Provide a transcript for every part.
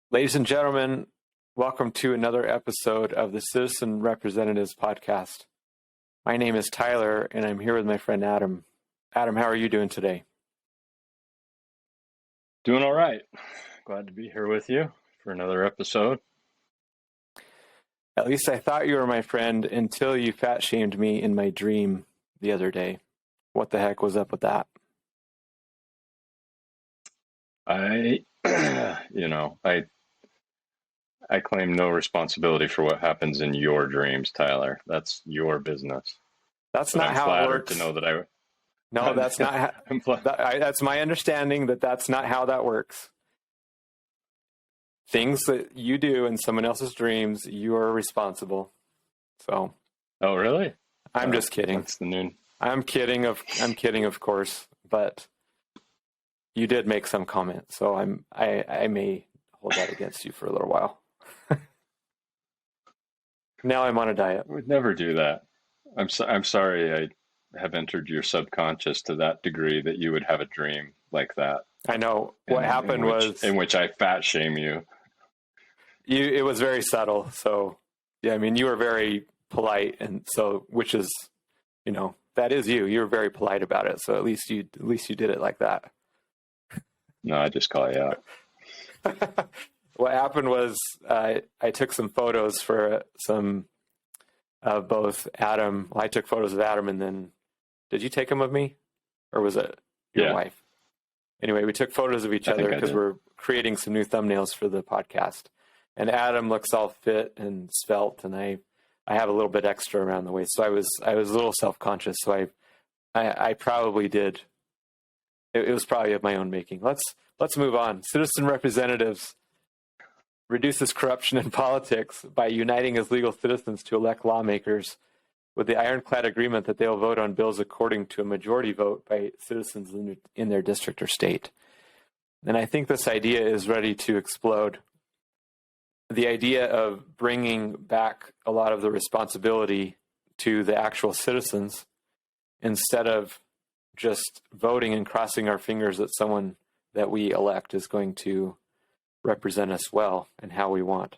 Ladies and gentlemen, welcome to another episode of the Citizen Representatives Podcast. My name is Tyler, and I'm here with my friend Adam. Adam, how are you doing today? Doing all right. Glad to be here with you for another episode. At least I thought you were my friend until you fat-shamed me in my dream the other day. What the heck was up with that? I claim no responsibility for what happens in your dreams, Tyler. That's your business. That's But not I'm how it flattered works. to know that I. No, that's not how, that's my understanding that's not how that works. Things that you do in someone else's dreams, you are responsible. So. Oh, really? I'm just kidding. That's the noon. I'm kidding, of course, but you did make some comment, so I may hold that against you for a little while. Now I'm on a diet. I would never do that. I'm sorry I have entered your subconscious to that degree that you would have a dream like that. I know. What happened was in which I fat shame you. It was very subtle. So yeah, I mean, you were very polite, and so which is, that is you. You were very polite about it. So at least you did it like that. No, I just call you out. What happened was I took some photos for some of both Adam. Well, I took photos of Adam, and then did you take them of me, or was it your wife? Anyway, we took photos of each other because we're creating some new thumbnails for the podcast. And Adam looks all fit and svelte, and I have a little bit extra around the waist, so I was a little self-conscious. So I probably did. It was probably of my own making. Let's move on. Citizen representatives reduces corruption in politics by uniting as legal citizens to elect lawmakers with the iron-clad agreement that they'll vote on bills according to a majority vote by citizens in their district or state. And I think this idea is ready to explode. The idea of bringing back a lot of the responsibility to the actual citizens instead of just voting and crossing our fingers that someone that we elect is going to represent us well and how we want.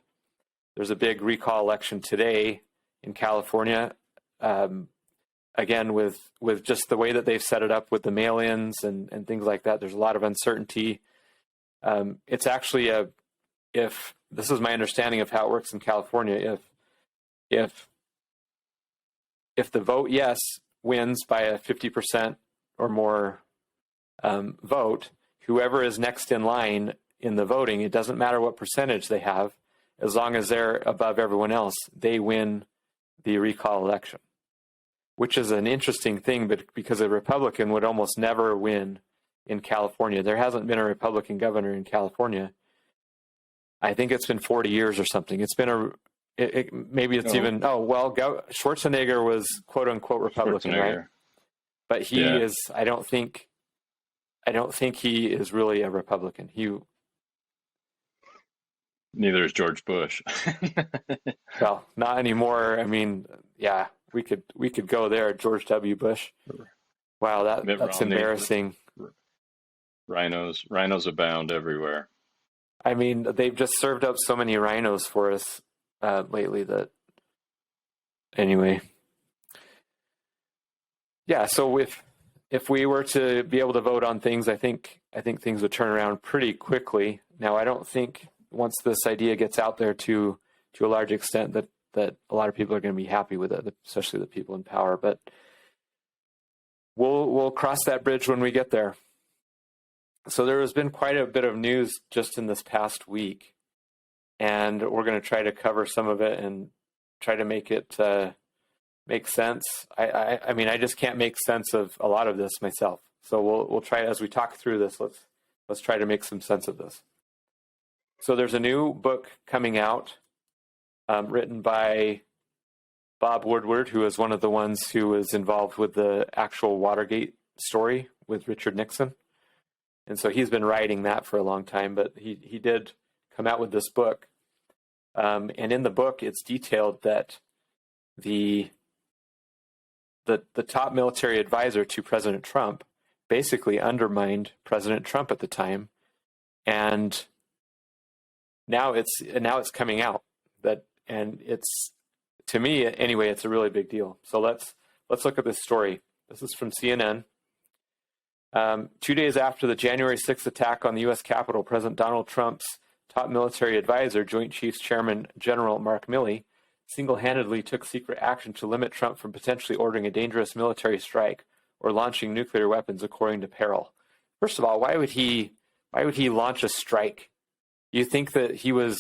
There's a big recall election today in California. Again, with just the way that they've set it up with the mail-ins and things like that, there's a lot of uncertainty. It's actually if this is my understanding of how it works in California, if the vote yes wins by a 50% or more vote, whoever is next in line in the voting, it doesn't matter what percentage they have, as long as they're above everyone else, they win the recall election, which is an interesting thing, but because a Republican would almost never win in California. There hasn't been a Republican governor in California. I think it's been 40 years or something. It's been Schwarzenegger was quote unquote Republican, right? But he is, I don't think he is really a Republican. Neither is George Bush. Well, not anymore. I mean, yeah, we could go there. George W. Bush. Wow, that's embarrassing. Rhinos abound everywhere. I mean, they've just served up so many rhinos for us lately that. Anyway, yeah. So if we were to be able to vote on things, I think things would turn around pretty quickly. Now, I don't think once this idea gets out there to a large extent that a lot of people are going to be happy with it, especially the people in power. But we'll cross that bridge when we get there. So there has been quite a bit of news just in this past week, and we're going to try to cover some of it and try to make it make sense. I mean, I just can't make sense of a lot of this myself. So we'll try, as we talk through this, let's try to make some sense of this. So there's a new book coming out written by Bob Woodward, who is one of the ones who was involved with the actual Watergate story with Richard Nixon. And so he's been writing that for a long time, but he did come out with this book. And in the book, it's detailed that the top military advisor to President Trump basically undermined President Trump at the time and now it's coming out and it's, to me anyway, it's a really big deal. So let's look at this story. This is from CNN. 2 days after the January 6th attack on the U.S. Capitol, President Donald Trump's top military advisor, Joint Chiefs Chairman General Mark Milley, single-handedly took secret action to limit Trump from potentially ordering a dangerous military strike or launching nuclear weapons, according to Peril. First of all, why would he launch a strike? You think that he was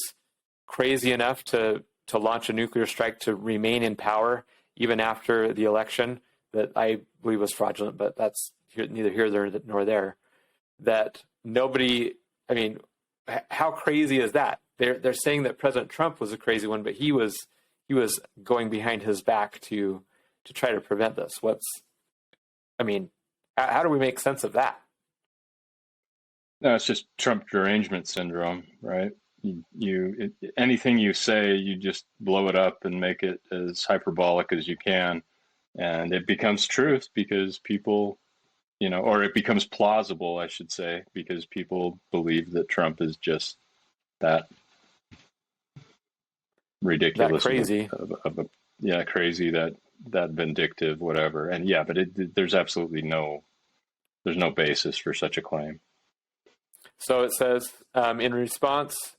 crazy enough to launch a nuclear strike to remain in power even after the election that I believe was fraudulent, but that's neither here nor there. That nobody, I mean, how crazy is that? They're saying that President Trump was a crazy one, but he was going behind his back to try to prevent this. How do we make sense of that? No, it's just Trump derangement syndrome, right? Anything you say, you just blow it up and make it as hyperbolic as you can, and it becomes truth because people, or it becomes plausible, I should say, because people believe that Trump is just that ridiculous, that crazy, crazy, that vindictive, whatever. And yeah, but there's absolutely there's no basis for such a claim. So it says, in response,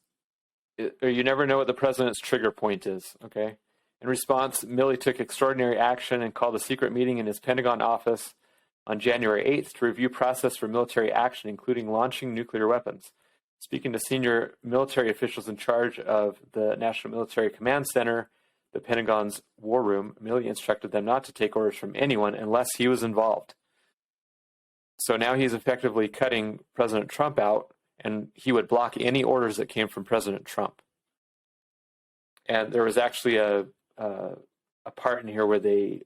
you never know what the president's trigger point is, okay? In response, Milley took extraordinary action and called a secret meeting in his Pentagon office on January 8th to review process for military action, including launching nuclear weapons. Speaking to senior military officials in charge of the National Military Command Center, the Pentagon's war room, Milley instructed them not to take orders from anyone unless he was involved. So now he's effectively cutting President Trump out, and he would block any orders that came from President Trump. And there was actually a part in here where they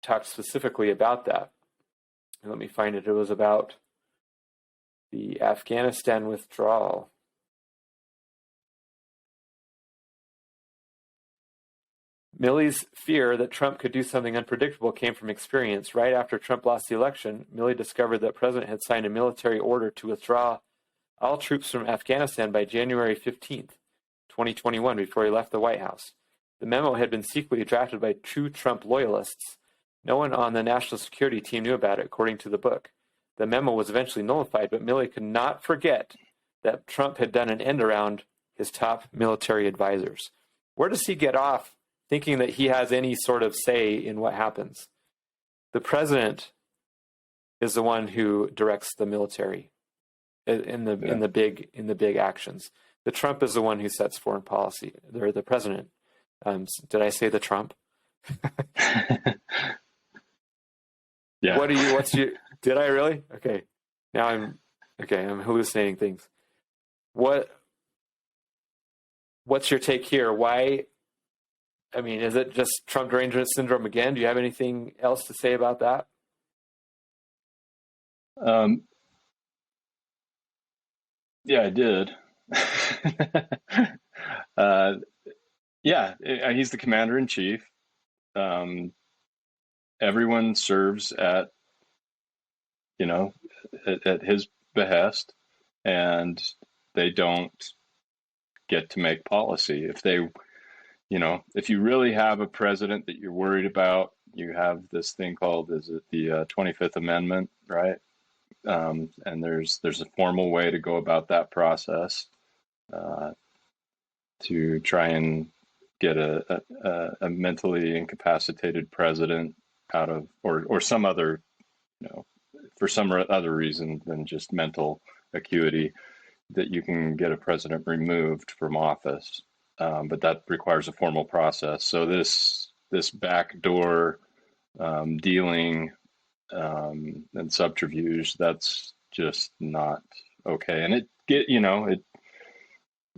talked specifically about that. And let me find it. It was about the Afghanistan withdrawal. Milley's fear that Trump could do something unpredictable came from experience. Right after Trump lost the election, Milley discovered that the president had signed a military order to withdraw all troops from Afghanistan by January 15th, 2021, before he left the White House. The memo had been secretly drafted by true Trump loyalists. No one on the national security team knew about it, according to the book. The memo was eventually nullified, but Milley could not forget that Trump had done an end around his top military advisors. Where does he get off thinking that he has any sort of say in what happens? The president is the one who directs the military in the big actions. The Trump is the one who sets foreign policy. They're the president. Did I say the Trump? Yeah. Did I really? Okay. Now I'm hallucinating things. What's your take here? Why? I mean, is it just Trump derangement syndrome again? Do you have anything else to say about that? Yeah, I did. He's the commander in chief. Everyone serves at his behest, and they don't get to make policy. If you really have a president that you're worried about, you have this thing called, is it the 25th Amendment, right? And there's a formal way to go about that process to try and get a mentally incapacitated president out of, or some other, for some other reason than just mental acuity, that you can get a president removed from office. But that requires a formal process. So this backdoor dealing and subterfuge, that's just not okay. And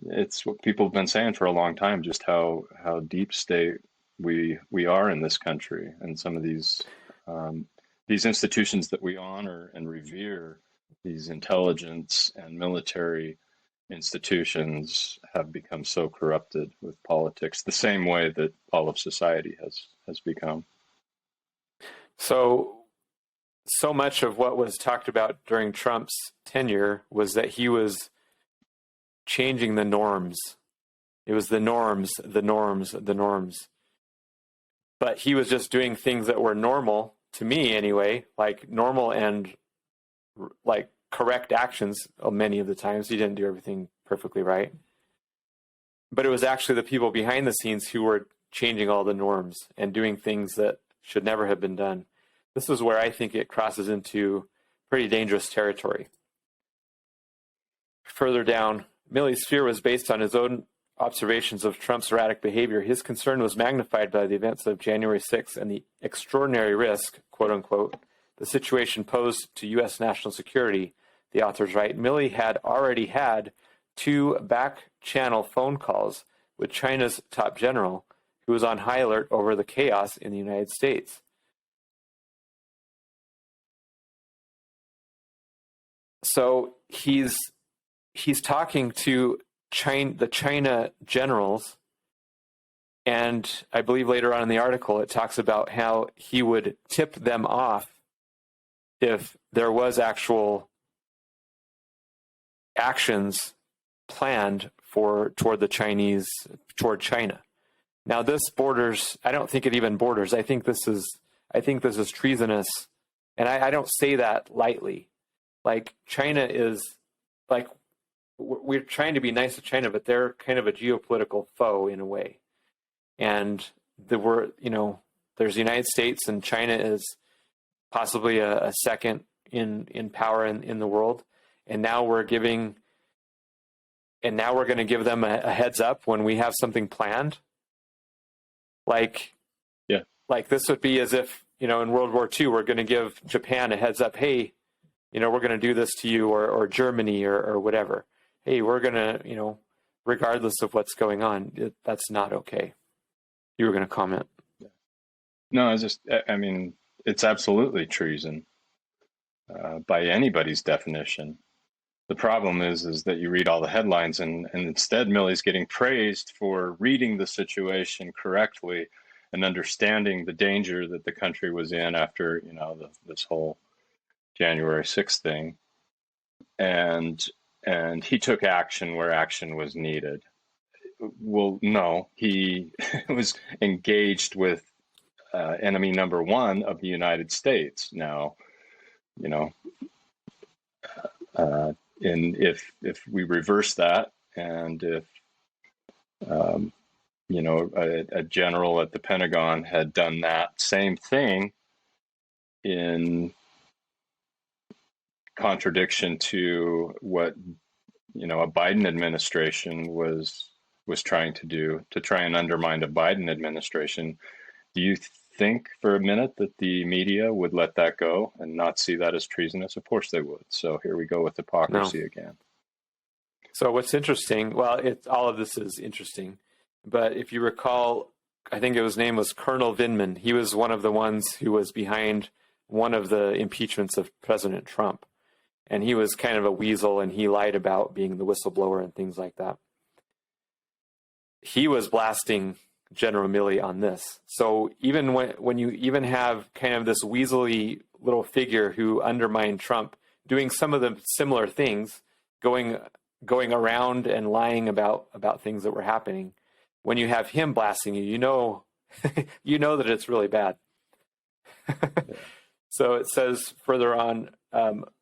it's what people have been saying for a long time, just how deep state we are in this country, and some of these institutions that we honor and revere, these intelligence and military institutions, have become so corrupted with politics, the same way that all of society has become. So much of what was talked about during Trump's tenure was that he was changing the norms. It was the norms. But he was just doing things that were normal, to me anyway, like normal and like correct actions many of the times. He didn't do everything perfectly right. But it was actually the people behind the scenes who were changing all the norms and doing things that should never have been done. This is where I think it crosses into pretty dangerous territory. Further down, Milley's fear was based on his own observations of Trump's erratic behavior. His concern was magnified by the events of January 6th and the extraordinary risk, quote unquote, the situation posed to U.S. national security, the authors write. Milley had already had 2 back-channel phone calls with China's top general, who was on high alert over the chaos in the United States. So he's talking to the China generals, and I believe later on in the article it talks about how he would tip them off if there was actual actions planned toward China. Now this borders, I don't think it even borders. I think this is treasonous, and I don't say that lightly. Like, China is, like, we're trying to be nice to China, but they're kind of a geopolitical foe in a way. And there's the United States, and China is possibly a second in power in the world. And now we're going to give them a heads up when we have something planned. Like this would be as if, in World War II, we're going to give Japan a heads up. Hey, we're going to do this to you, or Germany, or whatever. Hey, we're going to, regardless of what's going on, that's not okay. You were going to comment. No, it's absolutely treason by anybody's definition. The problem is that you read all the headlines, and instead Milley's getting praised for reading the situation correctly and understanding the danger that the country was in after, this whole January 6th thing. And he took action where action was needed. Well, no, he was engaged with enemy number one of the United States. Now, if we reverse that, and if a general at the Pentagon had done that same thing in contradiction to what a Biden administration was trying to do, to try and undermine a Biden administration, do you think for a minute that the media would let that go and not see that as treasonous? Of course they would. So here we go with hypocrisy again. So what's interesting, all of this is interesting, but if you recall, I think his name was Colonel Vindman. He was one of the ones who was behind one of the impeachments of President Trump. And he was kind of a weasel, and he lied about being the whistleblower and things like that. He was blasting General Milley on this. So even when you even have kind of this weaselly little figure who undermined Trump, doing some of the similar things, going around and lying about things that were happening, when you have him blasting you, you know that it's really bad. So it says further on,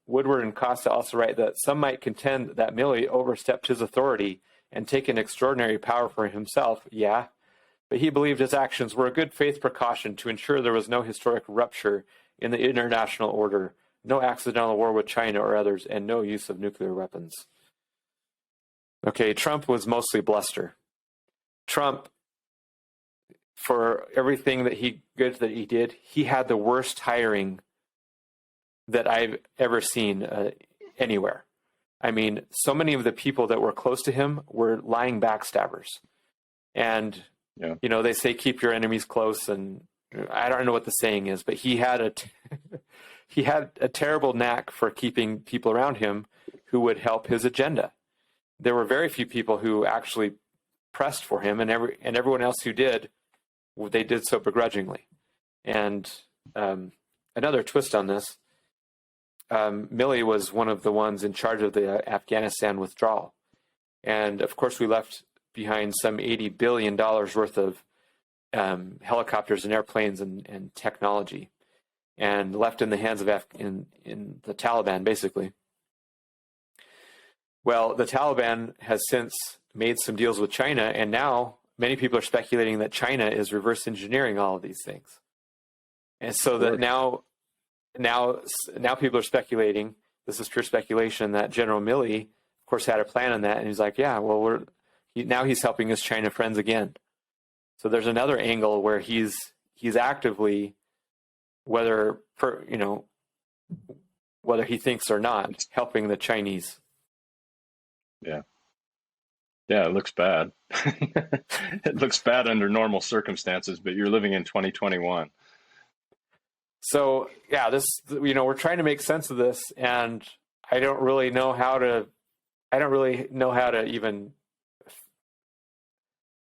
Woodward and Costa also write that some might contend that Milley overstepped his authority and taken extraordinary power for himself, but he believed his actions were a good faith precaution to ensure there was no historic rupture in the international order, no accidental war with China or others, and no use of nuclear weapons. Okay, Trump was mostly bluster. Trump, for everything that he did, he had the worst hiring that I've ever seen anywhere. I mean, so many of the people that were close to him were lying backstabbers. And, they say keep your enemies close, and I don't know what the saying is, but he had a terrible knack for keeping people around him who would help his agenda. There were very few people who actually pressed for him, and everyone else who did, they did so begrudgingly. And another twist on this, Milley was one of the ones in charge of the Afghanistan withdrawal. And of course, we left behind some $80 billion worth of helicopters and airplanes and technology, and left in the hands of in the Taliban, basically. Well, the Taliban has since made some deals with China, and now many people are speculating that China is reverse engineering all of these things. And so that now people are speculating, this is pure speculation, that General Milley, of course, had a plan on that, and he's like, yeah, well, now he's helping his China friends again. So there's another angle where he's actively, whether he thinks or not, helping the Chinese. Yeah. Yeah, it looks bad. It looks bad under normal circumstances, but you're living in 2021. So yeah, we're trying to make sense of this, and I don't really know how to even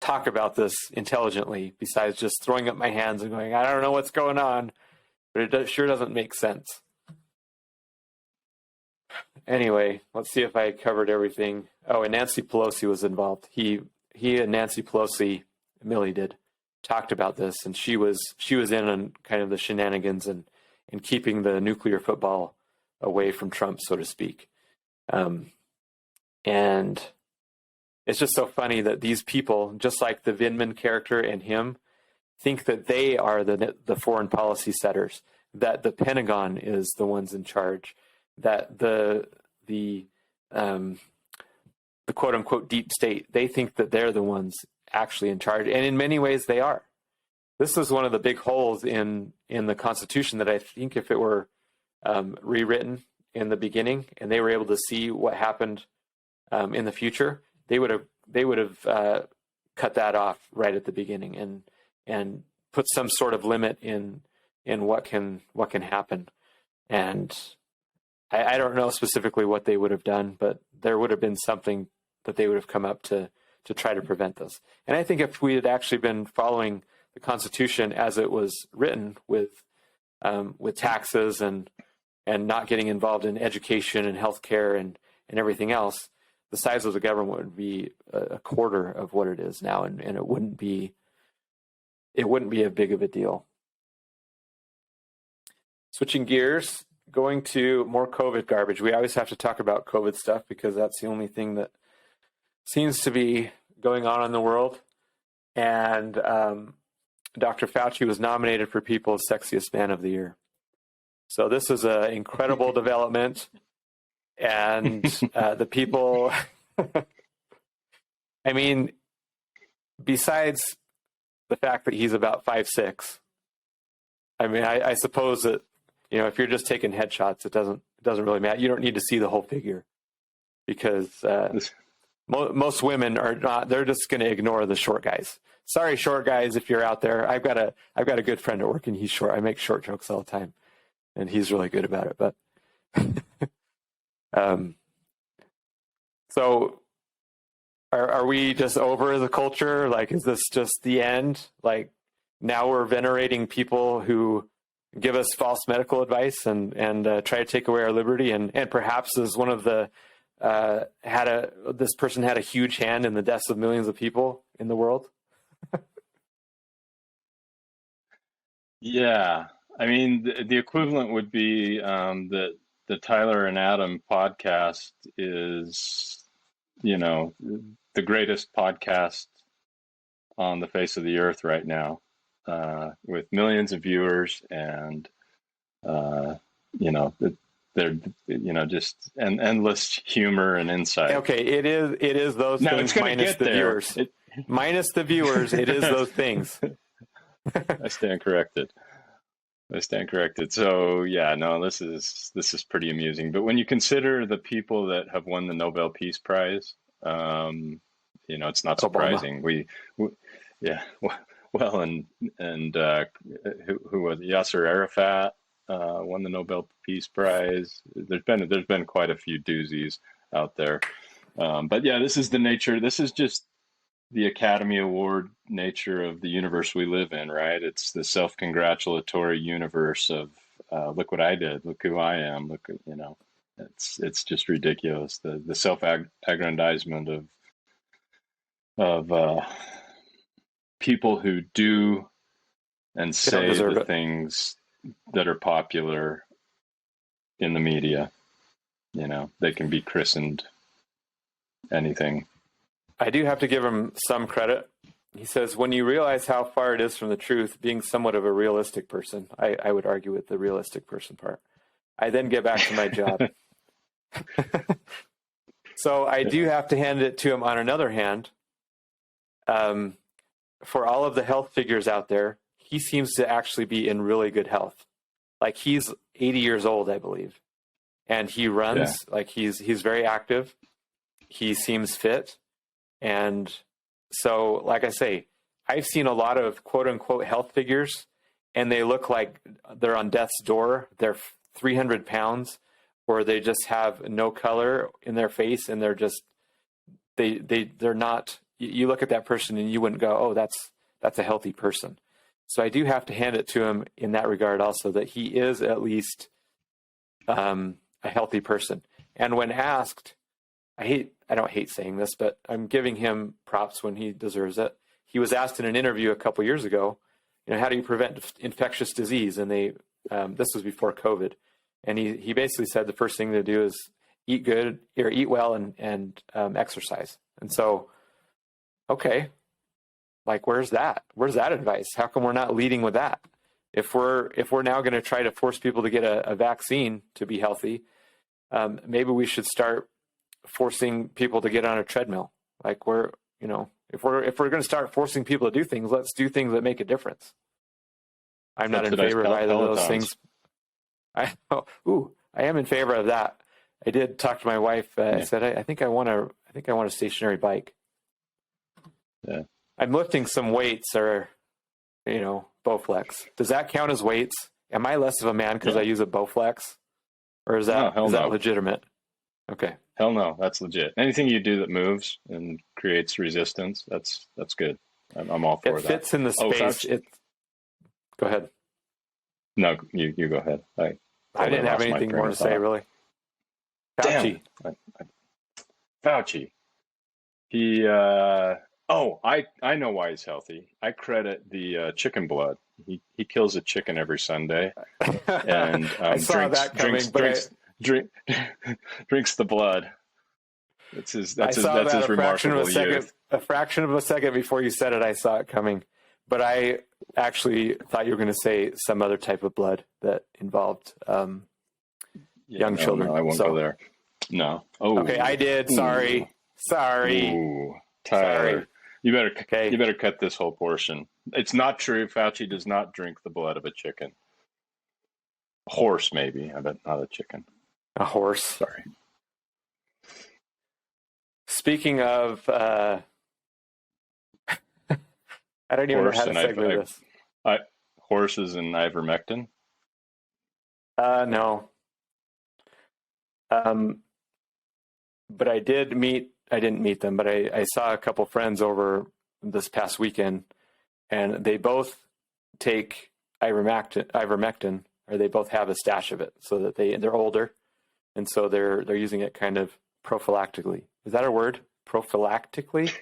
talk about this intelligently, besides just throwing up my hands and going, I don't know what's going on, but it sure doesn't make sense. Anyway, let's see if I covered everything. Oh, and Nancy Pelosi was involved. He and Nancy Pelosi, Milley did, talked about this, and she was in on kind of the shenanigans and keeping the nuclear football away from Trump, so to speak. And it's just so funny that these people, just like the Vindman character and him, think that they are the foreign policy setters, that the Pentagon is the ones in charge, that the quote unquote deep state, they think that they're the ones actually in charge. And in many ways they are. This is one of the big holes in the Constitution that I think if it were rewritten in the beginning and they were able to see what happened in the future, they would have cut that off right at the beginning and put some sort of limit in what can happen. And I don't know specifically what they would have done, but there would have been something that they would have come up to try to prevent this. And I think if we had actually been following the Constitution as it was written, with taxes and not getting involved in education and healthcare and everything else, the size of the government would be a quarter of what it is now, and it wouldn't be a big of a deal. Switching gears, going to more COVID garbage. We always have to talk about COVID stuff because that's the only thing that seems to be going on in the world. And Dr. Fauci was nominated for People's Sexiest Man of the Year. So this is an incredible development. And the people, I mean, besides the fact that he's about 5'6", I mean, I suppose that, if you're just taking headshots, it doesn't really matter. You don't need to see the whole figure because most women are not. They're just going to ignore the short guys. Sorry, short guys, if you're out there. I've got a good friend at work, and he's short. I make short jokes all the time, and he's really good about it. But so are we just over the culture? Like, is this just the end? Like, now we're venerating people who give us false medical advice and try to take away our liberty, and perhaps as one of the this person had a huge hand in the deaths of millions of people in the world. Yeah, I mean the equivalent would be that the Tyler and Adam podcast is, the greatest podcast on the face of the earth right now. With millions of viewers and, they're, just an endless humor and insight. Okay, it is those things minus the viewers. Minus the viewers, it is those things. I stand corrected. So yeah, no, this is pretty amusing. But when you consider the people that have won the Nobel Peace Prize, it's not surprising. Yeah. Well, and who was it? Yasser Arafat won the Nobel Peace Prize. There's been quite a few doozies out there, but yeah, this is the nature. This is just the Academy Award nature of the universe we live in, right? It's the self-congratulatory universe of look what I did, look who I am, look, it's just ridiculous. The self-aggrandizement of of people who do and They don't say deserve the it. things that are popular in the media. They can be christened anything. I do have to give him some credit. He says, when you realize how far it is from the truth, being somewhat of a realistic person, I would argue with the realistic person part, I then get back to my job. So I do have to hand it to him on another hand. For all of the health figures out there, he seems to actually be in really good health. Like, he's 80 years old, I believe. And he runs, like he's very active. He seems fit. And so, like I say, I've seen a lot of quote unquote health figures, and they look like they're on death's door. They're 300 pounds, or they just have no color in their face, and they're just, they're not, you look at that person and you wouldn't go, oh, that's a healthy person. So I do have to hand it to him in that regard also, that he is at least a healthy person. And when asked, I don't hate saying this, but I'm giving him props when he deserves it. He was asked in an interview a couple years ago, how do you prevent infectious disease? And this was before COVID. And he basically said the first thing to do is eat good, or eat well, and exercise. And so, okay, like, where's that advice? How come we're not leading with that? If we're now going to try to force people to get a vaccine to be healthy, maybe we should start forcing people to get on a treadmill. Like, if we're going to start forcing people to do things, let's do things that make a difference. I'm not in favor of either of those things. I am in favor of that. I did talk to my wife. I said, I think I want a stationary bike. Yeah. I'm lifting some weights, or Bowflex. Does that count as weights? Am I less of a man because I use a Bowflex, or is that legitimate? Okay. Hell no, that's legit. Anything you do that moves and creates resistance, that's good. I'm all for that. It fits in the space. Go ahead. No, you go ahead. I didn't have anything more to say, really. Fauci. Damn. Fauci. He. I know why he's healthy. I credit the chicken blood. He kills a chicken every Sunday, and I saw that coming, drinks the blood. That's his remarkable youth. A fraction of a second before you said it, I saw it coming. But I actually thought you were going to say some other type of blood that involved young children. No, I won't go there. No. Oh. Okay, I did. Sorry. Ooh, Tyler. Sorry. You better cut this whole portion. It's not true. Fauci does not drink the blood of a chicken. A horse, maybe. I bet not a chicken. A horse. Sorry. Speaking of, I don't even know how to segue this. Horses and ivermectin? No. But I didn't meet them, but I saw a couple friends over this past weekend, and they both take ivermectin, or they both have a stash of it, so that they're older, and so they're using it kind of prophylactically. Is that a word? Prophylactically?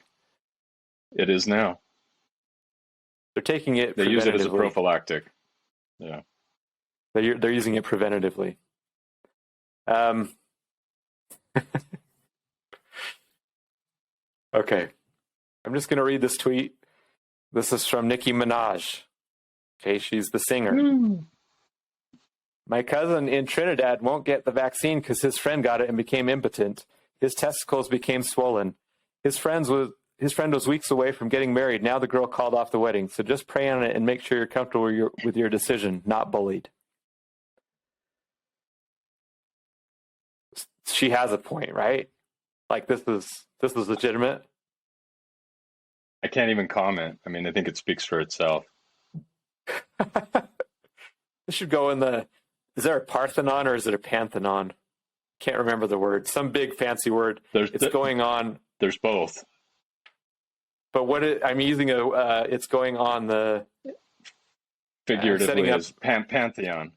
It is now. They're taking it. They use it as a prophylactic. Yeah. They're using it preventatively. Okay. I'm just going to read this tweet. This is from Nicki Minaj. Okay, she's the singer. My cousin in Trinidad won't get the vaccine because his friend got it and became impotent. His testicles became swollen. His friend was weeks away from getting married. Now the girl called off the wedding. So just pray on it and make sure you're comfortable with your decision, not bullied. She has a point, right? Like, this is legitimate. I can't even comment. I mean, I think it speaks for itself. This should go in is there a Parthenon or is it a Panthenon? Can't remember the word. Some big fancy word. Going on. There's both. But I'm using it's going on the figuratively as pantheon.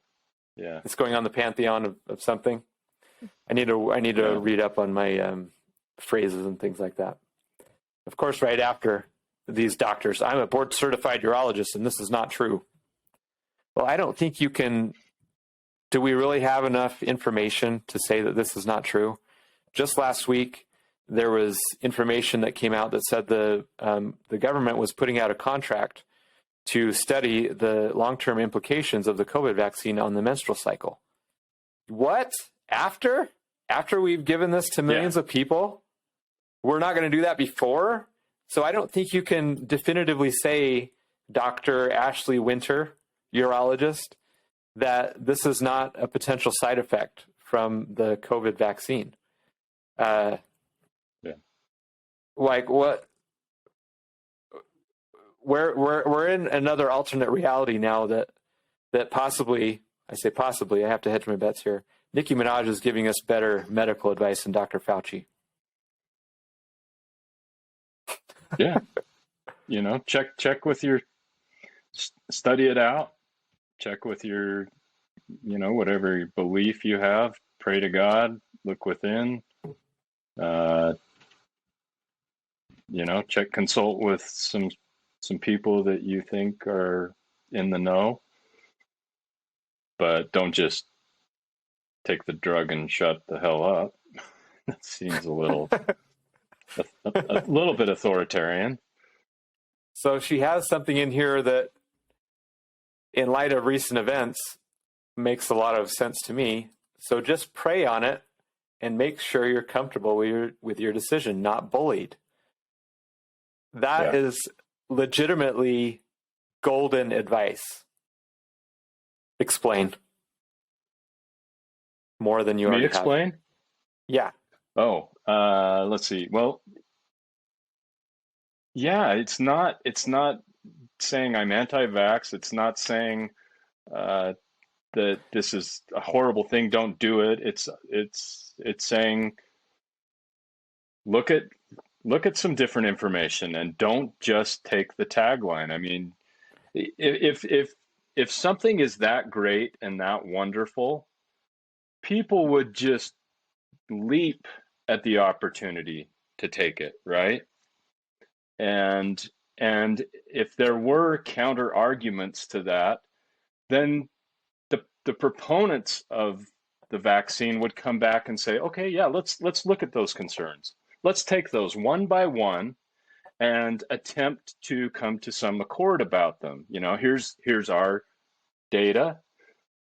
Yeah. It's going on the pantheon of something. I need to read up on my phrases and things like that. Of course, right after these doctors, I'm a board certified urologist and this is not true. Well, I don't think you can. Do we really have enough information to say that this is not true? Just last week, there was information that came out that said the government was putting out a contract to study the long-term implications of the COVID vaccine on the menstrual cycle. What? After we've given this to millions of people? We're not going to do that before? So I don't think you can definitively say, Dr. Ashley Winter, urologist, that this is not a potential side effect from the COVID vaccine. Like what? We're in another alternate reality now that possibly, I say possibly, I have to hedge my bets here. Nicki Minaj is giving us better medical advice than Dr. Fauci. Yeah. Check with your, study it out. Check with your, whatever belief you have. Pray to God. Look within. Consult with some people that you think are in the know, but don't just take the drug and shut the hell up. That seems a little bit authoritarian. So she has something in here that, in light of recent events, makes a lot of sense to me. So just pray on it and make sure you're comfortable with your decision, not bullied. That is legitimately golden advice. Explain. More than you already have. Explain? Yeah. Oh, let's see. Well, yeah, it's not saying I'm anti-vax. It's not saying that this is a horrible thing. Don't do it. It's saying look at some different information and don't just take the tagline. I mean, if something is that great and that wonderful, people would just leap at the opportunity to take it, right? And if there were counter arguments to that, then the proponents of the vaccine would come back and say, okay, yeah, let's look at those concerns. Let's take those one by one and attempt to come to some accord about them. Here's our data.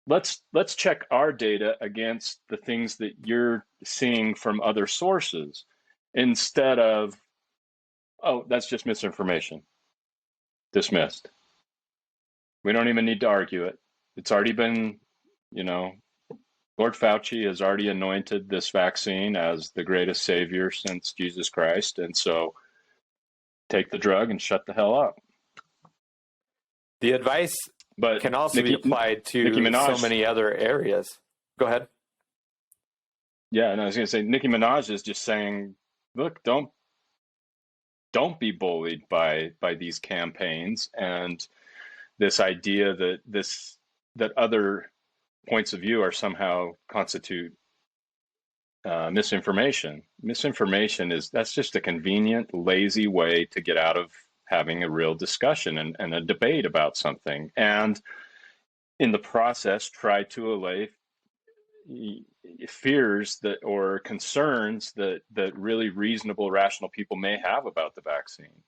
Let's check our data against the things that you're seeing from other sources, instead of, oh, that's just misinformation. Dismissed. We don't even need to argue it. It's already been, Lord Fauci has already anointed this vaccine as the greatest savior since Jesus Christ. And so take the drug and shut the hell up. The advice can also be applied to Nicki Minaj, so many other areas. Go ahead. Yeah, and I was going to say, Nicki Minaj is just saying, look, don't be bullied by these campaigns and this idea that other points of view are somehow constitute misinformation. Misinformation that's just a convenient, lazy way to get out of having a real discussion and a debate about something, and in the process try to allay fears or concerns that really reasonable, rational people may have about the vaccine.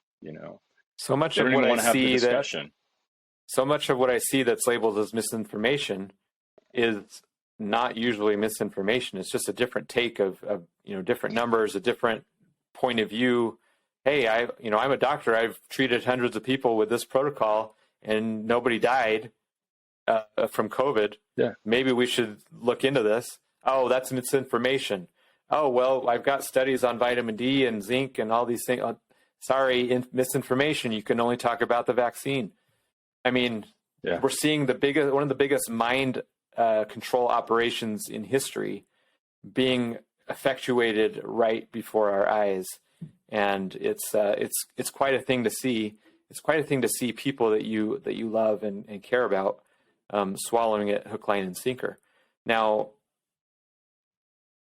So much of what I see that's labeled as misinformation is not usually misinformation. It's just a different take of different numbers, a different point of view. Hey, I'm a doctor. I've treated hundreds of people with this protocol and nobody died from COVID. Yeah. Maybe we should look into this. Oh, that's misinformation. Oh, well, I've got studies on vitamin D and zinc and all these things. Sorry, misinformation. You can only talk about the vaccine. I mean, we're seeing one of the biggest mind control operations in history being effectuated right before our eyes, and it's quite a thing to see. It's quite a thing to see people that you love and care about swallowing it hook, line, and sinker. Now,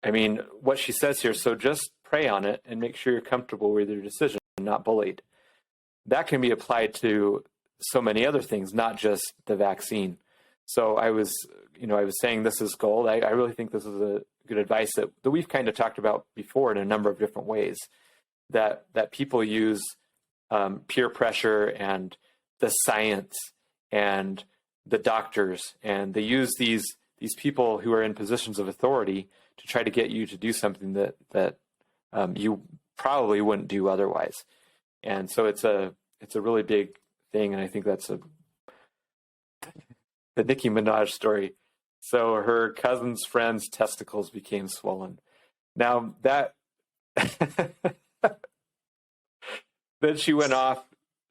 I mean, what she says here. So just pray on it and make sure you're comfortable with your decision. not bullied. That can be applied to so many other things, not just the vaccine. So I was saying this is gold. I really think this is a good advice that we've kind of talked about before in a number of different ways, that people use peer pressure and the science and the doctors, and they use these people who are in positions of authority to try to get you to do something that you probably wouldn't do otherwise. And so it's a really big thing, and I think that's the Nicki Minaj story. So her cousin's friend's testicles became swollen. Now that then she went off.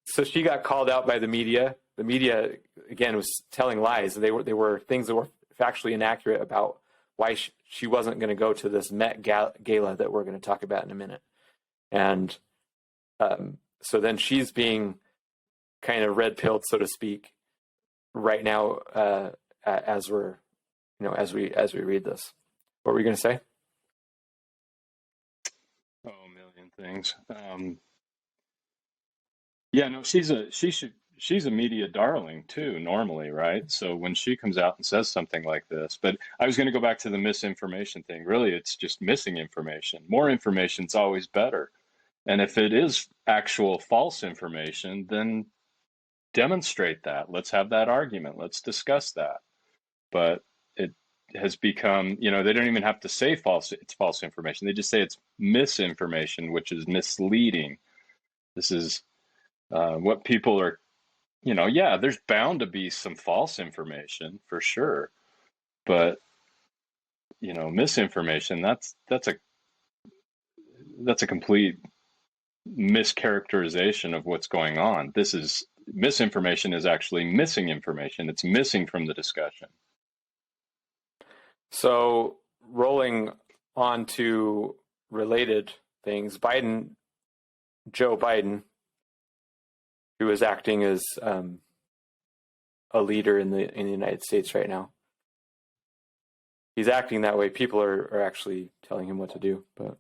So she got called out by the media. The media, again, was telling lies. They were things that were factually inaccurate about why she wasn't going to go to this Met Gala that we're going to talk about in a minute. And so then she's being kind of red-pilled, so to speak, right now as we read this. What were you going to say? Oh, a million things. Yeah, no, she's a media darling too, normally, right? So when she comes out and says something like this, but I was going to go back to the misinformation thing. Really, it's just missing information. More information is always better. And if it is actual false information, then demonstrate that. Let's have that argument. Let's discuss that. But it has become, they don't even have to say it's false information. They just say it's misinformation, which is misleading. This is what people are, there's bound to be some false information for sure. But, misinformation, that's a complete mischaracterization of what's going on. Misinformation is actually missing information. It's missing from the discussion. So rolling on to related things, Joe Biden, who is acting as a leader in the United States right now. He's acting that way. People are actually telling him what to do, but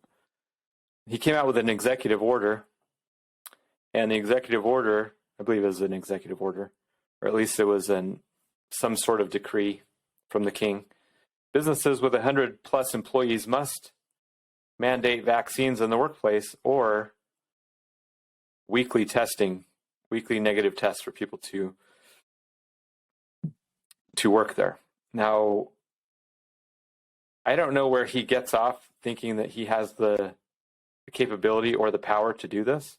he came out with an executive order, and the executive order, I believe, is an executive order, or at least it was some sort of decree from the king. Businesses with 100+ employees must mandate vaccines in the workplace or weekly negative tests for people to work there. Now, I don't know where he gets off thinking that he has the capability or the power to do this,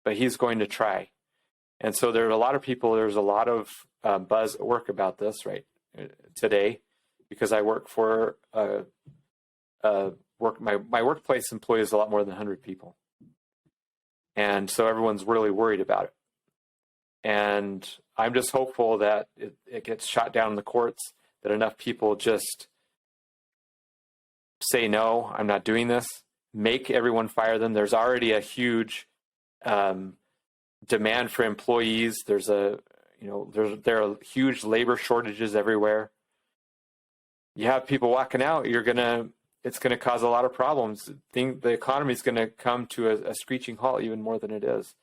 but he's going to try. And so there's a lot of buzz at work about this right today, because I work for my workplace employs a lot more than 100 people. And so everyone's really worried about it. And I'm just hopeful that it gets shot down in the courts, that enough people just say, no, I'm not doing this, make everyone fire them. There's already a huge demand for employees. There are huge labor shortages everywhere. You have people walking out, it's going to cause a lot of problems. The economy is going to come to a screeching halt even more than it is.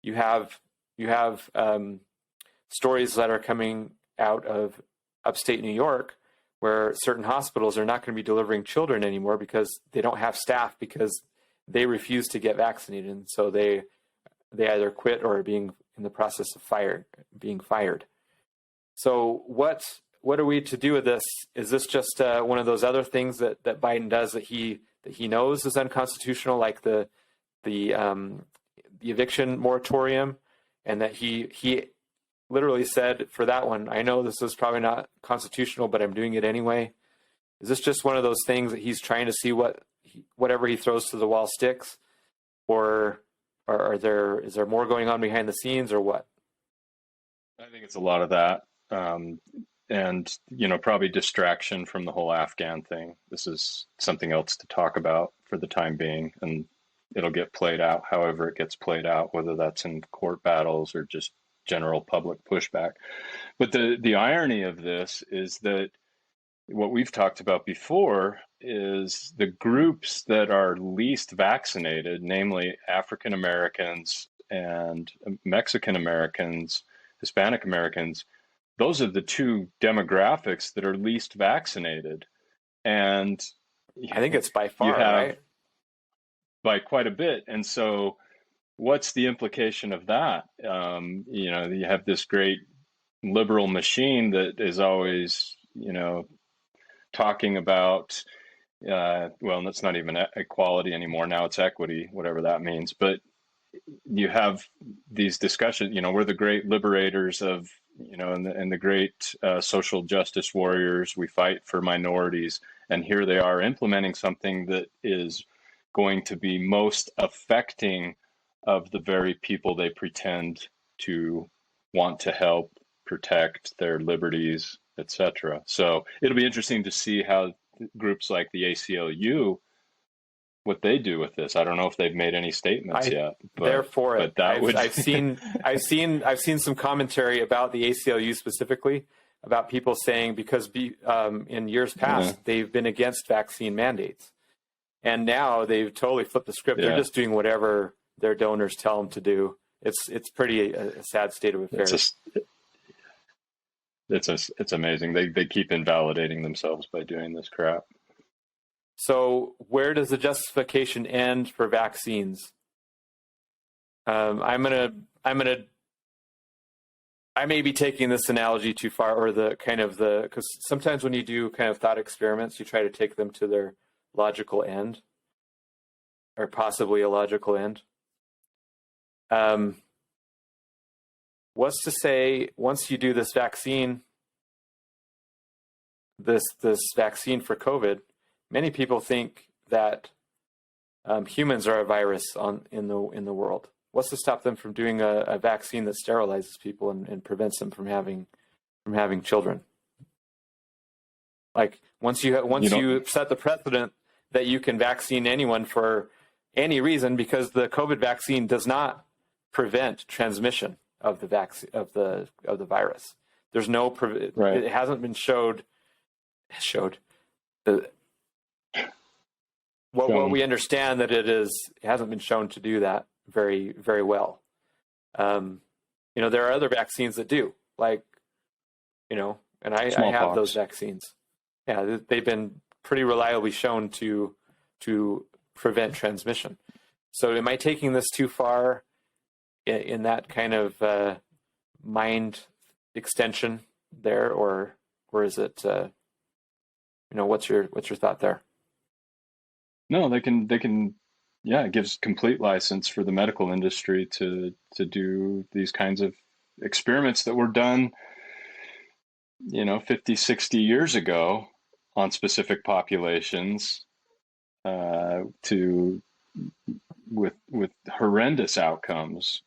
You have stories that are coming out of upstate New York where certain hospitals are not going to be delivering children anymore because they don't have staff, because they refuse to get vaccinated. And so they either quit or are being in the process of being fired. So what are we to do with this? Is this just one of those other things that Biden does that he knows is unconstitutional, like the eviction moratorium, and that he literally said for that one, I know this is probably not constitutional, but I'm doing it anyway? Is this just one of those things that he's trying to see whatever he throws to the wall sticks, or is there more going on behind the scenes, or what? I think it's a lot of that. And, probably distraction from the whole Afghan thing. This is something else to talk about for the time being, and it'll get played out however it gets played out, whether that's in court battles or just general public pushback. But the irony of this is that what we've talked about before is the groups that are least vaccinated, namely African Americans and Mexican Americans, Hispanic Americans. Those are the two demographics that are least vaccinated. And I think it's by you far, have right? by quite a bit. And so what's the implication of that? You have this great liberal machine that is always, talking about, well, that's not even equality anymore. Now it's equity, whatever that means. But you have these discussions, we're the great liberators of, and the great social justice warriors. We fight for minorities. And here they are implementing something that is going to be most affecting of the very people they pretend to want to help protect their liberties, etc. So it'll be interesting to see how groups like the ACLU, what they do with this. I don't know if they've made any statements yet. Therefore, but that would I've seen some commentary about the ACLU specifically, about people saying because in years past they've been against vaccine mandates, and now they've totally flipped the script. They're just doing whatever their donors tell them to do. It's pretty a sad state of affairs. It's amazing. They keep invalidating themselves by doing this crap. So where does the justification end for vaccines? I may be taking this analogy too far, or because sometimes when you do kind of thought experiments, you try to take them to their logical end, or possibly a logical end. What's to say once you do this vaccine, this vaccine for COVID, many people think that humans are a virus in the world. What's to stop them from doing a vaccine that sterilizes people and prevents them from having children? Like once you set the precedent that you can vaccine anyone for any reason, because the COVID vaccine does not prevent transmission of the vaccine of the virus. There's no right. It hasn't been showed. What we understand that it hasn't been shown to do that very, very well. There are other vaccines that do, like, and I have those vaccines. Yeah, they've been pretty reliably shown to prevent transmission. So am I taking this too far in that kind of mind extension there, or is it? What's your thought there? No, they can. Yeah, it gives complete license for the medical industry to do these kinds of experiments that were done, 50, 60 years ago on specific populations, with horrendous outcomes.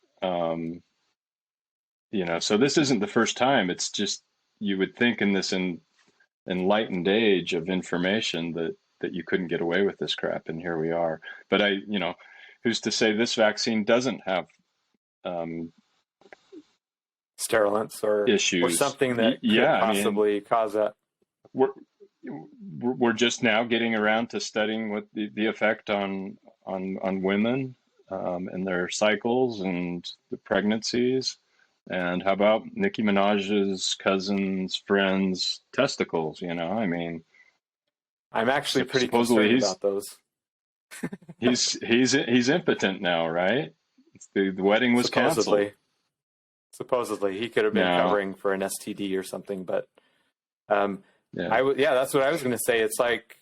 So this isn't the first time. It's just, you would think in this enlightened age of information that you couldn't get away with this crap, and here we are. But who's to say this vaccine doesn't have sterilants or issues or something that could possibly cause that? We're just now getting around to studying what the effect on women and their cycles and the pregnancies. And how about Nicki Minaj's cousin's friend's testicles? I'm actually pretty concerned about those. he's impotent now, right? The wedding was canceled. Supposedly, he could have been covering for an STD or something, but that's what I was going to say. It's like,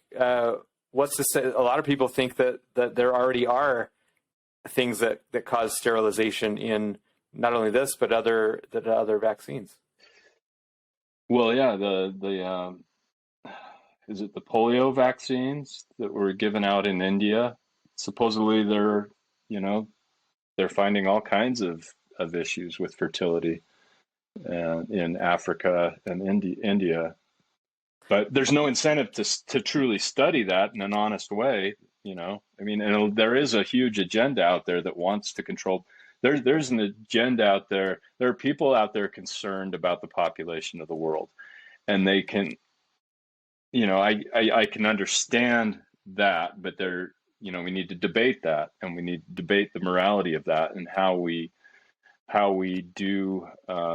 what's to say? A lot of people think that there already are things that cause sterilization in not only this but other vaccines. Well, yeah, the is it the polio vaccines that were given out in India? Supposedly they're finding all kinds of issues with fertility in Africa and India. But there's no incentive to truly study that in an honest way, and there is a huge agenda out there that wants to control. There's an agenda out there. There are people out there concerned about the population of the world, and they can I can understand that, but we need to debate that, and we need to debate the morality of that and how we do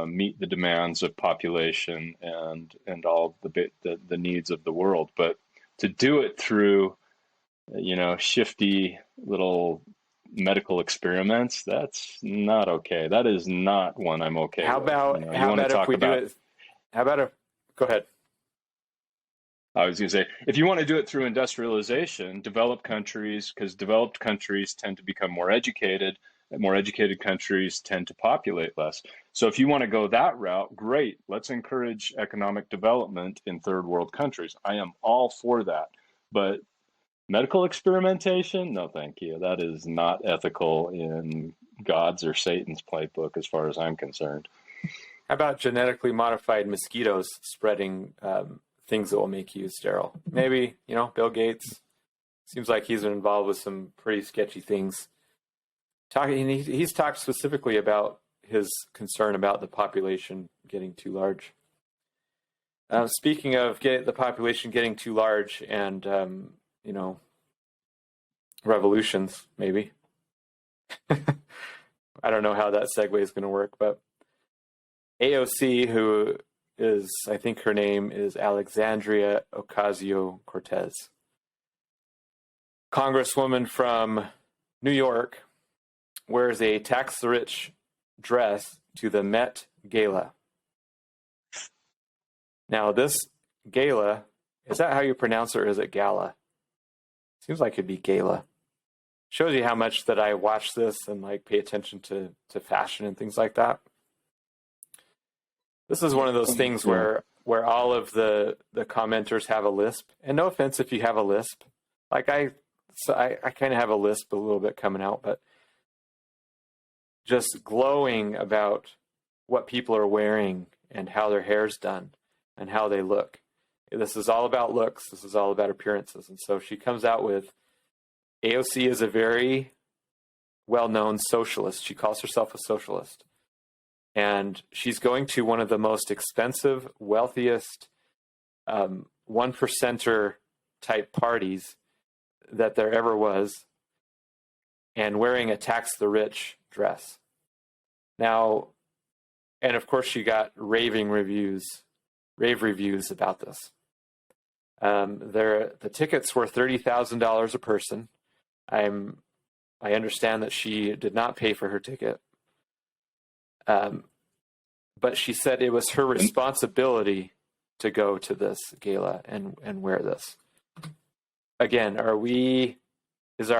meet the demands of population and all the needs of the world. But to do it through shifty little medical experiments, that's not okay. That is not one I'm okay How with. about how about if we do it? How about if go ahead. I was going to say, if you want to do it through industrialization, developed countries, because developed countries tend to become more educated countries tend to populate less. So if you want to go that route, great. Let's encourage economic development in third world countries. I am all for that. But medical experimentation? No, thank you. That is not ethical in God's or Satan's playbook as far as I'm concerned. How about genetically modified mosquitoes spreading things that will make you sterile? Maybe, Bill Gates seems like he's been involved with some pretty sketchy things. He's talked specifically about his concern about the population getting too large. Speaking of the population getting too large and, revolutions, maybe. I don't know how that segue is going to work, but AOC, who is, I think her name is Alexandria Ocasio-Cortez, Congresswoman from New York, wears a Tax the Rich dress to the Met Gala. Now, this gala, is that how you pronounce it, or is it gala? Seems like it'd be gala. Shows you how much that I watch this and pay attention to fashion and things like that. This is one of those things where all of the commenters have a lisp. And no offense if you have a lisp. I kind of have a lisp a little bit coming out, but just glowing about what people are wearing and how their hair's done and how they look. This is all about looks. This is all about appearances. And so she comes out with, AOC is a very well-known socialist. She calls herself a socialist. And she's going to one of the most expensive, wealthiest, 1%er type parties that there ever was, and wearing a Tax the Rich dress. Now, and of course she got rave reviews about this. The tickets were $30,000 a person. I understand that she did not pay for her ticket. But she said it was her responsibility to go to this gala and wear this. Again, is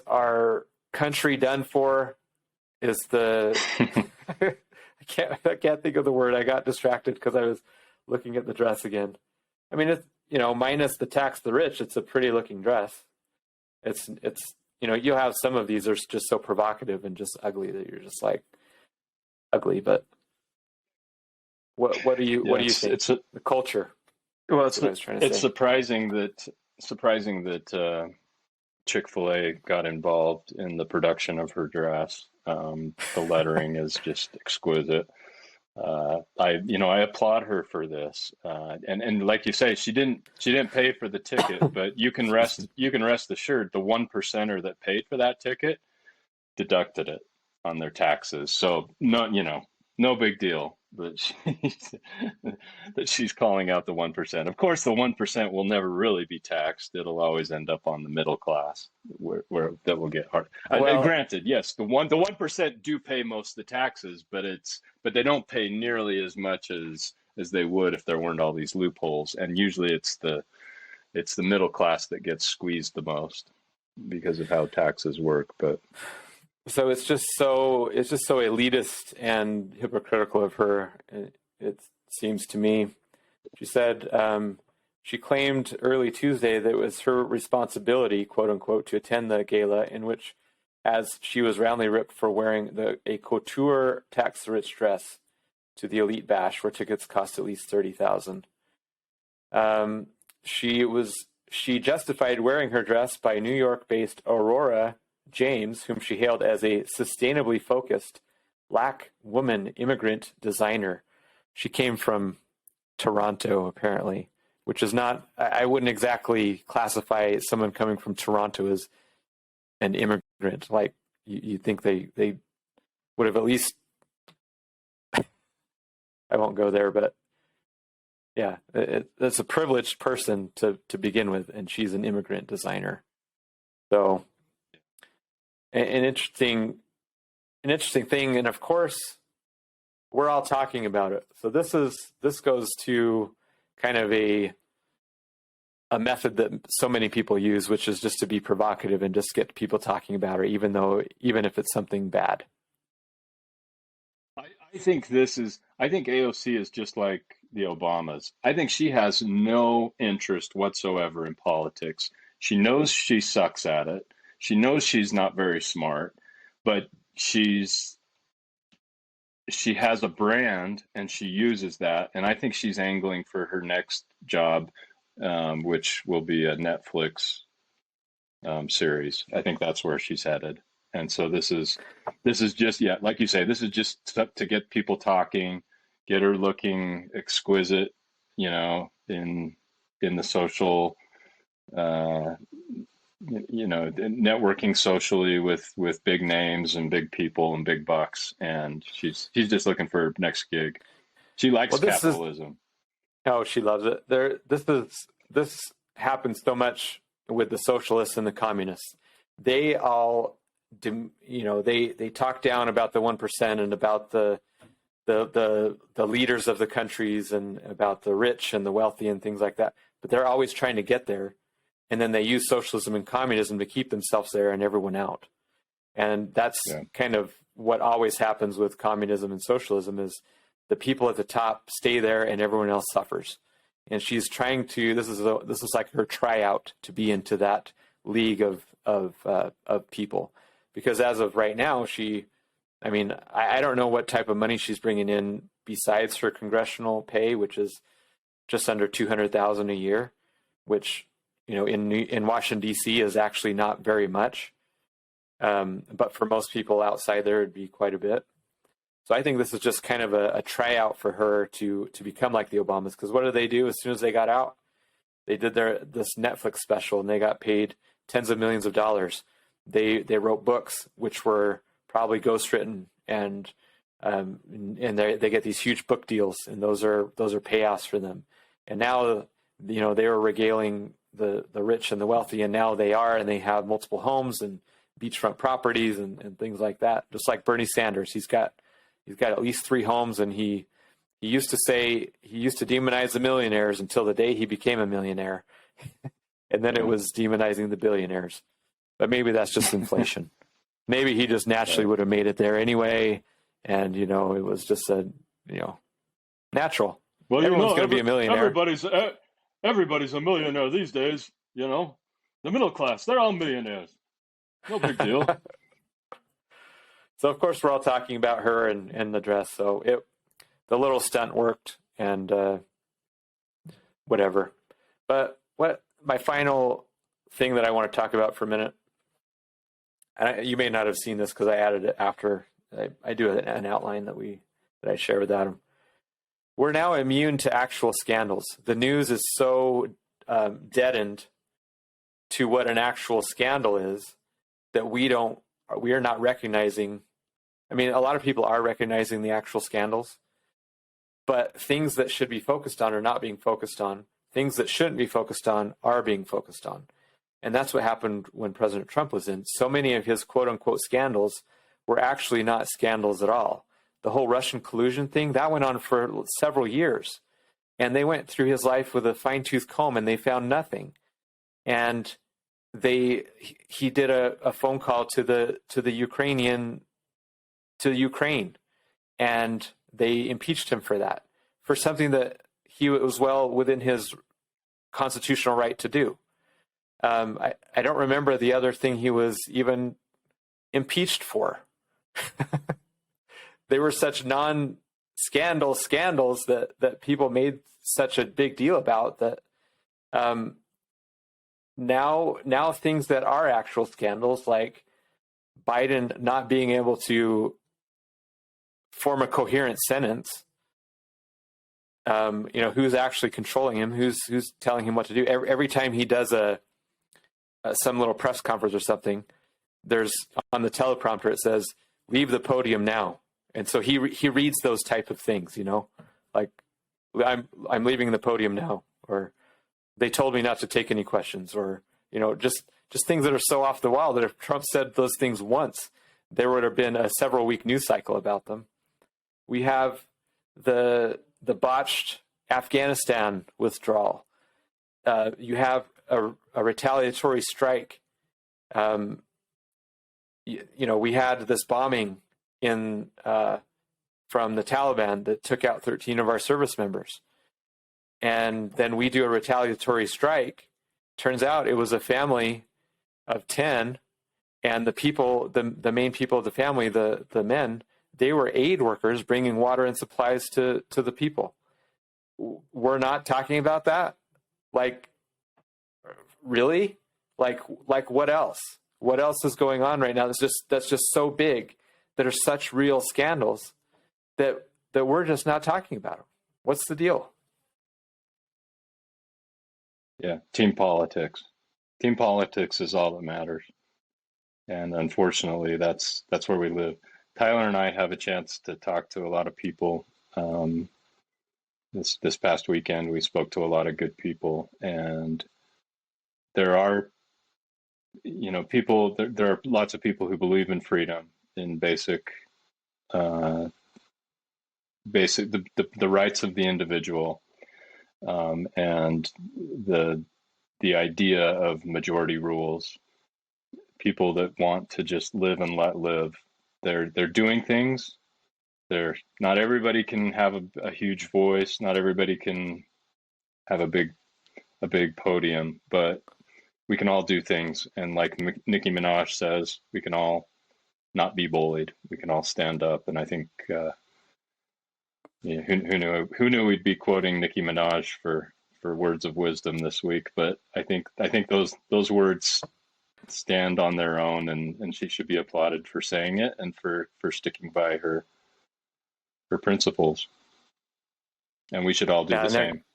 our country done for? Is the I can't think of the word. I got distracted because I was looking at the dress again. I mean, it's minus the Tax the Rich, it's a pretty looking dress. It's you'll have some of these that are just so provocative and just ugly that you're just ugly. But what do you think? It's the culture. Well, it's surprising that Chick-fil-A got involved in the production of her dress. The lettering is just exquisite. I applaud her for this. And like you say, she didn't pay for the ticket, but you can rest assured the 1%er that paid for that ticket deducted it on their taxes. So no big deal that she's calling out the 1%. Of course, the 1% will never really be taxed. It'll always end up on the middle class where that will get hard. Well, granted, yes, the 1% do pay most of the taxes, but they don't pay nearly as much as they would if there weren't all these loopholes. And usually it's the middle class that gets squeezed the most because of how taxes work. But so it's just so elitist and hypocritical of her, it seems to me. She said she claimed early Tuesday that it was her responsibility, quote unquote, to attend the gala, in which, as she was roundly ripped for wearing a couture Tax the Rich dress to the elite bash, where tickets cost at least $30,000. She justified wearing her dress by New York-based Aurora James, whom she hailed as a sustainably focused Black woman immigrant designer. she came from Toronto, apparently, which is not, I wouldn't exactly classify someone coming from Toronto as an immigrant. Like, you think they would have at least, I won't go there, but yeah, it's a privileged person to begin with, and she's an immigrant designer. So, an interesting thing, and of course, we're all talking about it. So this goes to kind of a method that so many people use, which is just to be provocative and just get people talking about it, even if it's something bad. I think AOC is just like the Obamas. I think she has no interest whatsoever in politics. She knows she sucks at it. She knows she's not very smart, but she has a brand and she uses that. And I think she's angling for her next job, which will be a Netflix series. I think that's where she's headed. And so this is just, yeah, like you say, this is just stuff to get people talking, get her looking exquisite, in the social, networking socially with big names and big people and big bucks. And she's just looking for her next gig. She likes capitalism. She loves it. This happens so much with the socialists and the communists. They all, they talk down about the 1% and about the leaders of the countries and about the rich and the wealthy and things like that. But they're always trying to get there. And then they use socialism and communism to keep themselves there and everyone out. And that's kind of what always happens with communism and socialism is the people at the top stay there and everyone else suffers. And she's trying to, this is like her tryout to be into that league of people. Because as of right now, I don't know what type of money she's bringing in besides her congressional pay, which is just under $200,000 a year, which, in Washington, D.C. is actually not very much. But for most people outside there, it'd be quite a bit. So I think this is just kind of a tryout for her to become like the Obamas. Because what did they do as soon as they got out? They did this Netflix special and they got paid tens of millions of dollars. They wrote books which were probably ghostwritten, and they get these huge book deals, and those are payoffs for them. And now, they were regaling the rich and the wealthy, and now they have multiple homes and beachfront properties and things like that. Just like Bernie Sanders, he's got at least 3 homes, and he used to demonize the millionaires until the day he became a millionaire, and then it was demonizing the billionaires. But maybe that's just inflation. Maybe he just naturally would have made it there anyway, and it was just natural. Well, everyone's going to be a millionaire. Everybody's a millionaire these days. The middle class, they're all millionaires. No big deal. So of course we're all talking about her and the dress. So the little stunt worked, and whatever. But what my final thing that I want to talk about for a minute, and you may not have seen this because I added it after I do an outline that I share with Adam. We're now immune to actual scandals. The news is so deadened to what an actual scandal is that we are not recognizing. I mean, a lot of people are recognizing the actual scandals, but things that should be focused on are not being focused on. Things that shouldn't be focused on are being focused on. And that's what happened when President Trump was in. So many of his quote-unquote scandals were actually not scandals at all. The whole Russian collusion thing, that went on for several years. And they went through his life with a fine-tooth comb, and they found nothing. And he did a phone call to Ukraine, and they impeached him for that, for something that he was well within his constitutional right to do. I don't remember the other thing he was even impeached for. They were such scandals that people made such a big deal about that. Now things that are actual scandals, like Biden not being able to form a coherent sentence, who's actually controlling him, who's telling him what to do. Every time he does some little press conference or something, there's on the teleprompter it says, "Leave the podium now." And so he reads those type of things, like I'm leaving the podium now, or they told me not to take any questions, or just things that are so off the wall that if Trump said those things once, there would have been a several-week news cycle about them. We have the botched Afghanistan withdrawal. You have a retaliatory strike. We had this bombing from the Taliban that took out 13 of our service members. And then we do a retaliatory strike. Turns out it was a family of 10, and the main people of the family, the men, they were aid workers bringing water and supplies to the people. We're not talking about that? Like, really? Like what else? What else is going on right now that's just so big, that are such real scandals that we're just not talking about them? What's the deal? Yeah, team politics. Team politics is all that matters. And unfortunately, that's where we live. Tyler and I have a chance to talk to a lot of people. This past weekend, we spoke to a lot of good people, and there are, people. There are lots of people who believe in freedom, in the rights of the individual, and the idea of majority rules. People that want to just live and let live. They're doing things. Not everybody can have a huge voice. Not everybody can have a big podium, but we can all do things. And like Nicki Minaj says, we can all not be bullied. We can all stand up. And I think, who knew we'd be quoting Nicki Minaj for words of wisdom this week? But I think those words stand on their own, and she should be applauded for saying it and for sticking by her principles. And we should all do the same.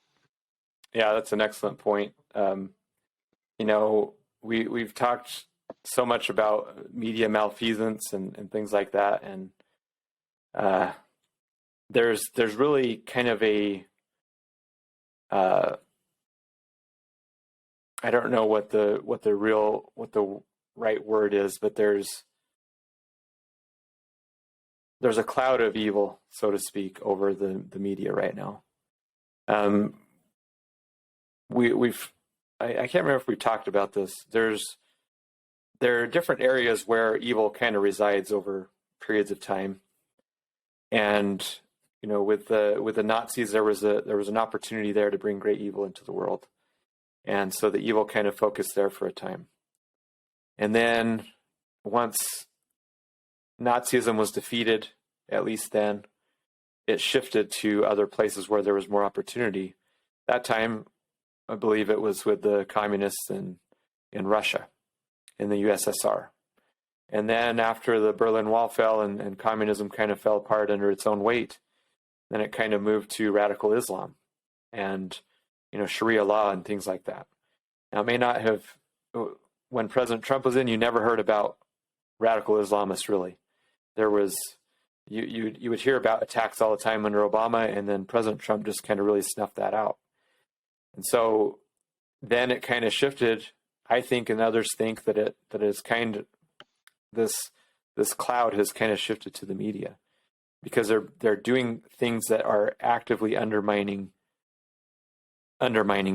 Yeah, that's an excellent point. We've talked so much about media malfeasance and things like that, and there's really kind of a I don't know what the right word is, but there's a cloud of evil, so to speak, over the media right now. I can't remember if we talked about this. There are different areas where evil kind of resides over periods of time, and with the Nazis, there was an opportunity there to bring great evil into the world. And so the evil kind of focused there for a time. And then once Nazism was defeated, at least then, it shifted to other places where there was more opportunity. That time, I believe it was with the communists in Russia, in the USSR. And then after the Berlin Wall fell and communism kind of fell apart under its own weight, then it kind of moved to radical Islam and Sharia law and things like that. Now, it may not have, when President Trump was in, you never heard about radical Islamists, really. There was, you would hear about attacks all the time under Obama, and then President Trump just kind of really snuffed that out. And so then it kind of shifted, I think, and others think that it is kind of, this cloud has kind of shifted to the media, because they're doing things that are actively undermining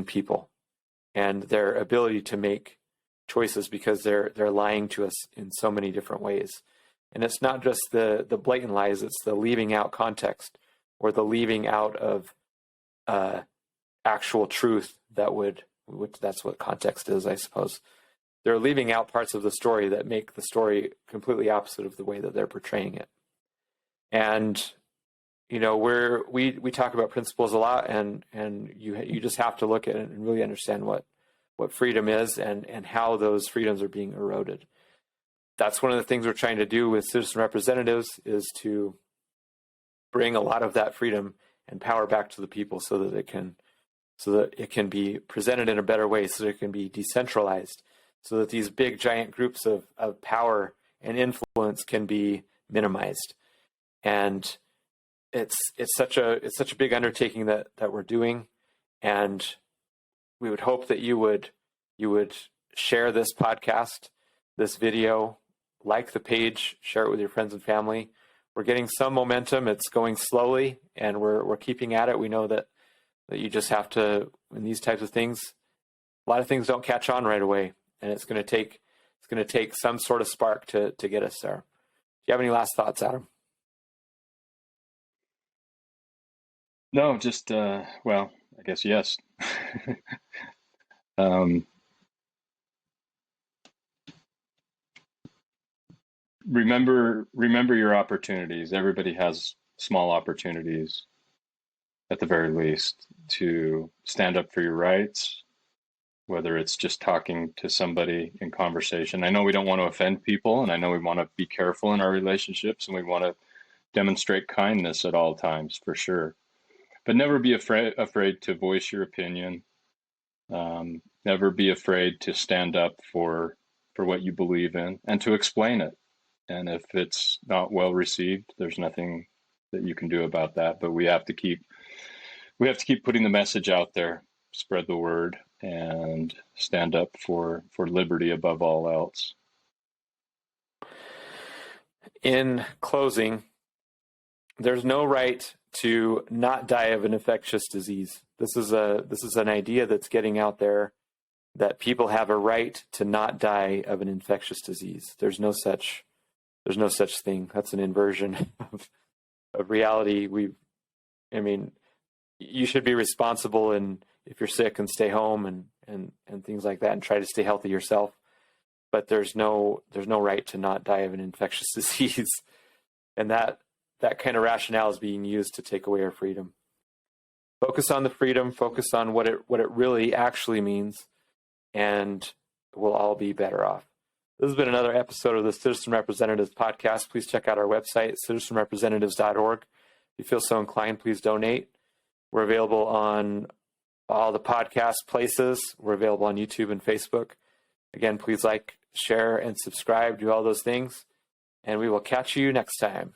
people and their ability to make choices, because they're lying to us in so many different ways. And it's not just the blatant lies, it's the leaving out context, or the leaving out of actual truth that's what context is, I suppose. They're leaving out parts of the story that make the story completely opposite of the way that they're portraying it. And we talk about principles a lot, and you just have to look at it and really understand what freedom is and how those freedoms are being eroded. That's one of the things we're trying to do with citizen representatives, is to bring a lot of that freedom and power back to the people so that it can be presented in a better way, so that it can be decentralized, so that these big giant groups of power and influence can be minimized. And it's such a big undertaking that we're doing, and we would hope that you would share this podcast, this video, like the page, share it with your friends and family. We're getting some momentum. It's going slowly, and we're keeping at it. We know that you just have to, in these types of things, a lot of things don't catch on right away, and it's going to take some sort of spark to get us there. Do you have any last thoughts, Adam? No, just well, I guess yes. Remember your opportunities. Everybody has small opportunities, at the very least, to stand up for your rights, whether it's just talking to somebody in conversation. I know we don't want to offend people, and I know we want to be careful in our relationships, and we want to demonstrate kindness at all times, for sure. But never be afraid to voice your opinion. Never be afraid to stand up for what you believe in and to explain it. And if it's not well received, there's nothing that you can do about that. But we have to keep putting the message out there, spread the word, and stand up for liberty above all else. In closing, there's no right to not die of an infectious disease. This is an idea that's getting out there, that people have a right to not die of an infectious disease. There's no such thing. That's an inversion of reality. You should be responsible, and if you're sick, and stay home and things like that, and try to stay healthy yourself. But there's no right to not die of an infectious disease, and that kind of rationale is being used to take away our freedom. Focus on the freedom. Focus on what it really actually means, and we'll all be better off. This has been another episode of the Citizen Representatives podcast. Please check out our website, citizenrepresentatives.org. If you feel so inclined, please donate. We're available on all the podcast places. We're available on YouTube and Facebook. Again, please like, share, and subscribe. Do all those things. And we will catch you next time.